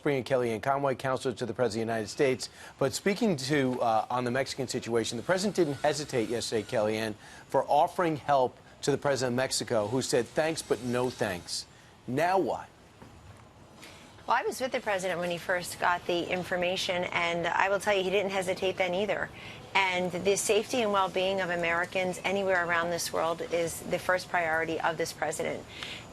bring in Kellyanne Conway, counselor to the President of the United States. But speaking to on the Mexican situation, the President didn't hesitate yesterday, Kellyanne, for offering help to the President of Mexico, who said thanks but no thanks. Now what? Well, I was with the President when he first got the information, and I will tell you, he didn't hesitate then either. And the safety and well-being of Americans anywhere around this world is the first priority of this President.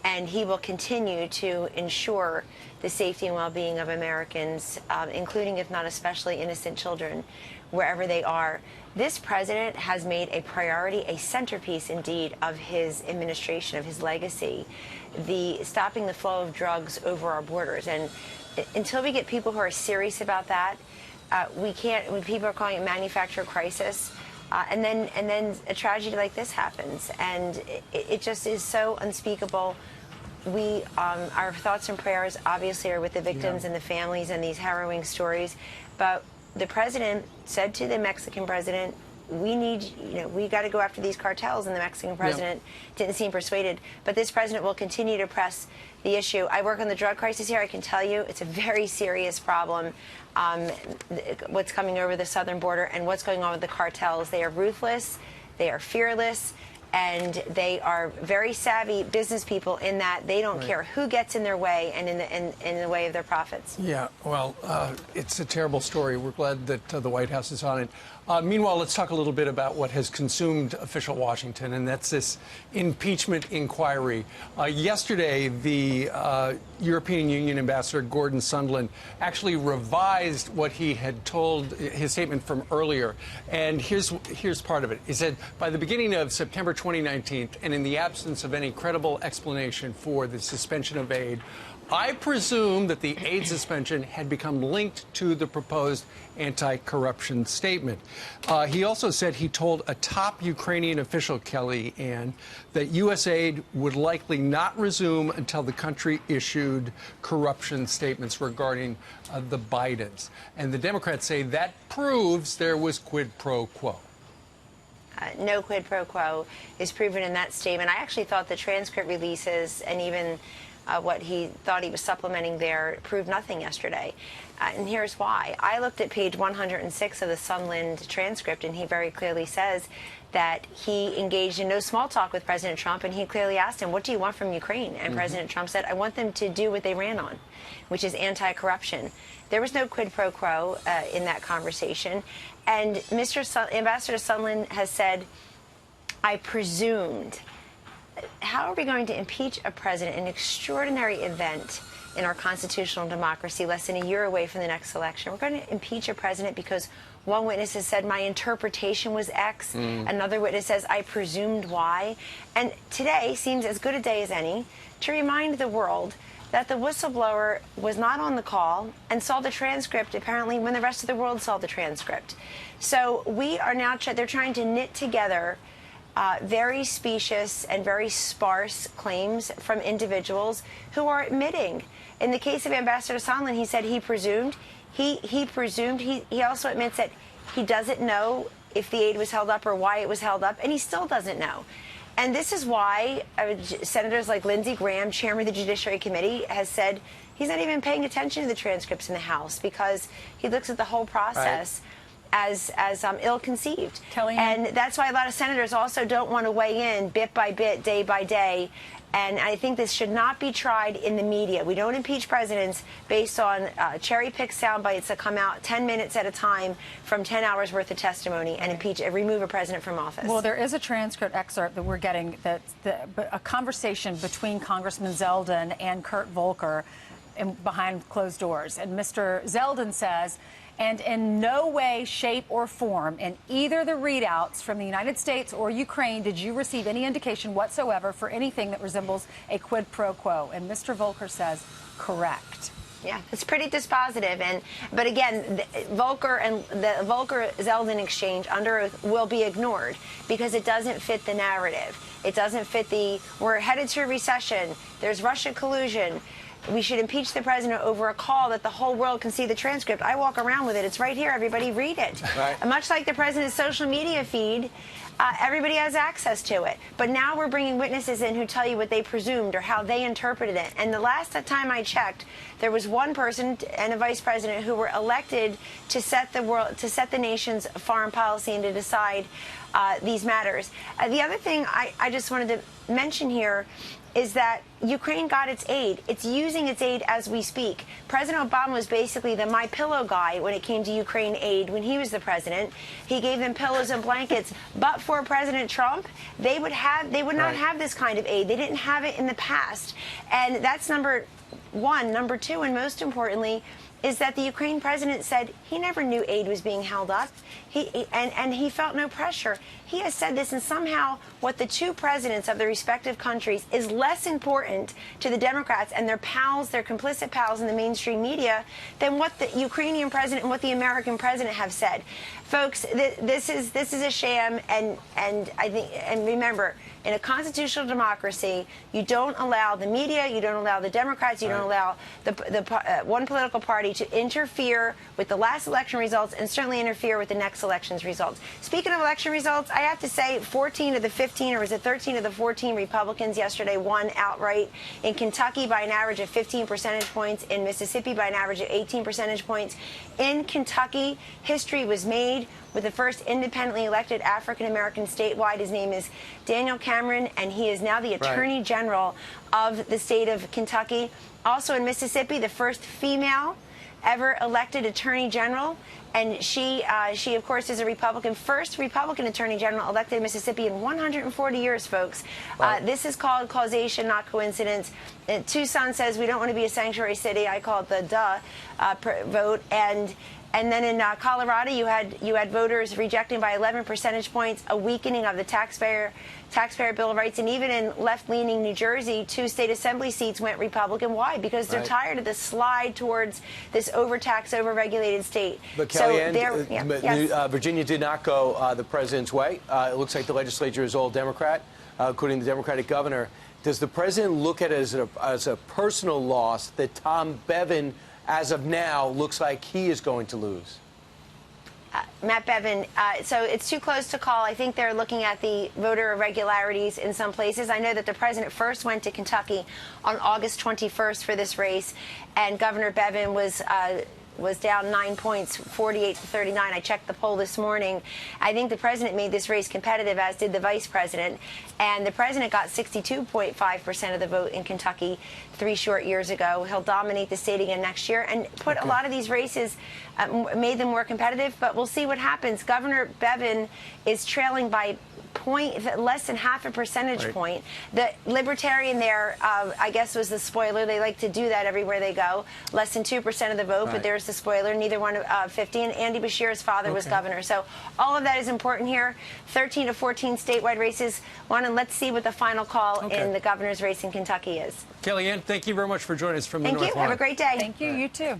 And he will continue to ensure the safety and well-being of Americans, including, if not especially, innocent children, wherever they are. This President has made a priority, a centerpiece, indeed, of his administration, of his legacy, the stopping the flow of drugs over our borders. And until we get people who are serious about that, we can't. When people are calling it manufactured crisis, and then a tragedy like this happens, and it just is so unspeakable. We, our thoughts and prayers obviously are with the victims and the families and these harrowing stories. But the President said to the Mexican President, we need, we got to go after these cartels, and the Mexican President didn't seem persuaded. But this President will continue to press the issue. I work on the drug crisis here. I can tell you it's a very serious problem, what's coming over the southern border and what's going on with the cartels. They are ruthless, they are fearless, and they are very savvy business people in that they don't care who gets in their way and in the way of their profits. Yeah, well, it's a terrible story. We're glad that the White House is on it. Meanwhile, let's talk a little bit about what has consumed official Washington, and that's this impeachment inquiry. Yesterday, the European Union Ambassador Gordon Sondland actually revised what he had told, his statement from earlier. And here's part of it. He said, by the beginning of September 2019, and in the absence of any credible explanation for the suspension of aid, I presume that the aid suspension had become linked to the proposed anti-corruption statement. He also said he told a top Ukrainian official, Kellyanne, that U.S. aid would likely not resume until the country issued corruption statements regarding the Bidens. And the Democrats say that proves there was quid pro quo. No quid pro quo is proven in that statement. I actually thought the transcript releases and even what he thought he was supplementing there proved nothing yesterday. And here's why. I looked at page 106 of the Sondland transcript, and he very clearly says that he engaged in no small talk with President Trump, and he clearly asked him, what do you want from Ukraine? And President Trump said, I want them to do what they ran on, which is anti-corruption. There was no quid pro quo in that conversation. And Ambassador Sondland has said, I presumed. How are we going to impeach a president, an extraordinary event in our constitutional democracy, less than a year away from the next election? We're going to impeach a president because one witness has said my interpretation was X. Another witness says I presumed Y. And today seems as good a day as any to remind the world that the whistleblower was not on the call and saw the transcript, apparently, when the rest of the world saw the transcript. So we are now, they're trying to knit together very specious and very sparse claims from individuals who are admitting. In the case of Ambassador Sondland, he said he presumed. He presumed. He also admits that he doesn't know if the aid was held up or why it was held up, and he still doesn't know. And this is why senators like Lindsey Graham, chairman of the Judiciary Committee, has said he's not even paying attention to the transcripts in the House because he looks at the whole process as ill-conceived. And that's why a lot of senators also don't want to weigh in bit by bit, day by day. And I think this should not be tried in the media. We don't impeach presidents based on cherry-picked sound bites that come out 10 minutes at a time from 10 hours worth of testimony and remove a president from office. Well, there is a transcript excerpt that we're getting, a conversation between Congressman Zeldin and Kurt Volker behind closed doors. And Mr. Zeldin says, and in no way, shape, or form in either the readouts from the United States or Ukraine did you receive any indication whatsoever for anything that resembles a quid pro quo. And Mr. Volker says, correct. Yeah, it's pretty dispositive. But again, Volker and the Volker-Zeldin exchange under oath will be ignored because it doesn't fit the narrative. It doesn't fit we're headed to a recession. There's Russia collusion. we should impeach the president over a call that the whole world can see the transcript. I walk around with it. It's right here. Everybody read it. Right. And much like the president's social media feed, everybody has access to it. But now we're bringing witnesses in who tell you what they presumed or how they interpreted it. And the last time I checked, there was one person and a vice president who were elected to set the nation's foreign policy and to decide these matters. The other thing I just wanted to mention here is that Ukraine got its aid. It's using its aid as we speak. President Obama was basically the My Pillow guy when it came to Ukraine aid when he was the president. He gave them pillows and blankets. But for President Trump, they would not have this kind of aid. They didn't have it in the past. And that's number one. Number two, and most importantly, is that the Ukraine president said he never knew aid was being held up. And he felt no pressure. He has said this, and somehow what the two presidents of the respective countries is less important to the Democrats and their pals, their complicit pals in the mainstream media, than what the Ukrainian president and what the American president have said. Folks, this is a sham, and I think, and remember, in a constitutional democracy, you don't allow the media, you don't allow the Democrats, you don't allow the one political party to interfere with the last election results and certainly interfere with the next election's results. Speaking of election results, I have to say 14 of the 15, or was it 13 of the 14 Republicans yesterday won outright. In Kentucky by an average of 15 percentage points, in Mississippi by an average of 18 percentage points. In Kentucky, history was made with the first independently elected African-American statewide. His name is Daniel Cameron, and he is now the Attorney General of the state of Kentucky. Also in Mississippi, the first female ever elected Attorney General, and she of course is a Republican, first Republican Attorney General elected in Mississippi in 140 years, folks. This is called causation, not coincidence. Tucson says we don't want to be a sanctuary city. I call it the vote. And then in Colorado, you had voters rejecting by 11 percentage points, a weakening of the taxpayer Bill of Rights. And even in left-leaning New Jersey, 2 state assembly seats went Republican. Why? Because they're tired of the slide towards this overtaxed, overregulated state. But Kellyanne, Virginia did not go the president's way. It looks like the legislature is all Democrat, including the Democratic governor. Does the president look at it as a personal loss that Tom Bevin, as of now, looks like he is going to lose? Matt Bevin, so it's too close to call. I think they're looking at the voter irregularities in some places. I know that the president first went to Kentucky on August 21st for this race, and Governor Bevin was down 9 points, 48 to 39. I checked the poll this morning. I think the president made this race competitive, as did the vice president. And the president got 62.5% of the vote in Kentucky 3 short years ago. He'll dominate the state again next year and put a lot of these races, made them more competitive. But we'll see what happens. Governor Bevin is trailing by less than half a percentage point. The Libertarian there, I guess, was the spoiler. They like to do that everywhere they go. Less than 2% of the vote, but there's the spoiler. Neither one of 50. And Andy Beshear's father was governor. So all of that is important here. 13 to 14 statewide races. And let's see what the final call in the governor's race in Kentucky is. Kellyanne, thank you very much for joining us from the North Line. Thank you. Have a great day. Thank you. You too.